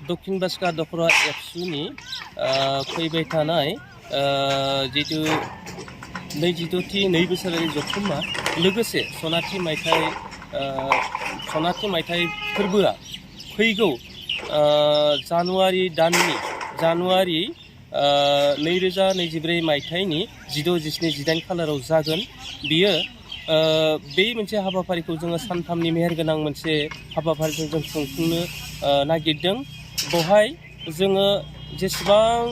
दक्षिण बास्का दख'र एबसुनि फैबाय थानाय जितु 22थि 2 बोसोरारि जथुम्मा लोगोसे सनाथि मायथाइ फोरबोआ फैगौ जानुवारि दाननि जानुवारि 2024 मायथाइनि 16, 17, 18 खालाराव जागोन। बियो बे मोनसे हाबाफारिखौ जोङो सानथामनि मेहेरगोनां मोनसे हाबाफारिजों जों खुंफुंनो नागिरदों। बेवहाय जोङो जेसेबां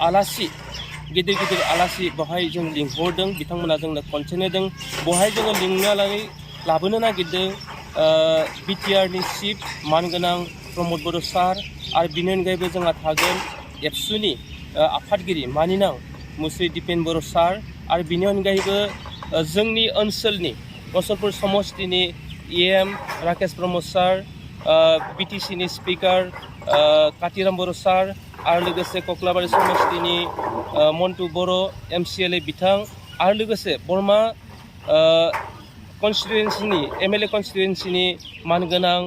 आलासि गिदिर आलासि बेवहाय जों लिंहरदों, बिथांमोना जोंनो कनसेन्ट होदों। बेवहाय जोङो लिंनानै लाबोनो नागिरदों बिटिआरनि चिफ मानगोनां प्रमद बर' सार, आरो बिनि अनगायैबो जोंहा थागोन एबसुनि आफादगिरि मानिनां मुस्रि दिपेन बर' सार, आरो बिनि अनगायैबो जोंनि ओनसोलनि मुसलपुर समस्तिनि EM राकेश प्रमद सार, BTCनि स्पिकार कातिराम बर' सार, आरो लोगोसे कक्लाबारि समस्तिनि मन्टु बर' MCLA बिथां, आरो लोगोसे बरमा कन्स्टिटुवेन्सिनि MLA कन्स्टिटुवेन्सिनि मानगोनां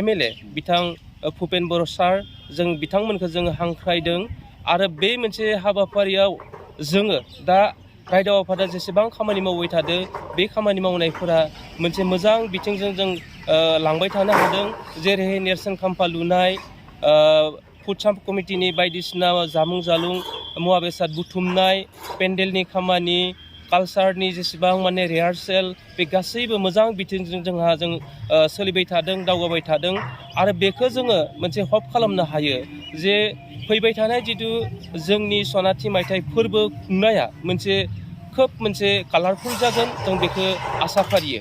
MLA बिथां भुपेन बर' सार, जों बिथांमोनखौ जोङो हांख्रायदों। आरो बे मोनसे हाबाफारियाव जोङो दा रायदाव आफादा जेसेबां खामानि मावबाय थादों, बे खामानि मावनायफोरा मोनसे मोजां बिथिंजों जों लांबाय थानो हादों। जेरैहाय नेरसोन खाम्फा लुनाय, फुड साब कमिटिनि बायदिसिना जामुं जालुं मुवा बेसाद बुथुमनाय, पेन्डेलनि खामानि, कालचारनि जेसेबां माने रिहार्सेल, बे गासैबो मोजां बिथिंजों जों सोलिबाय थादों, दावगाबाय थादों। आरो बेखौ जोङो मोनसे हप खालामनो हायो जे फैबाय थानाय जितु जोंनि सनाथि मायथाइ फोरबो खुंनाया मोनसे खोब मोनसे कालारफुल जागोन, जों बेखौ आसा फारियो।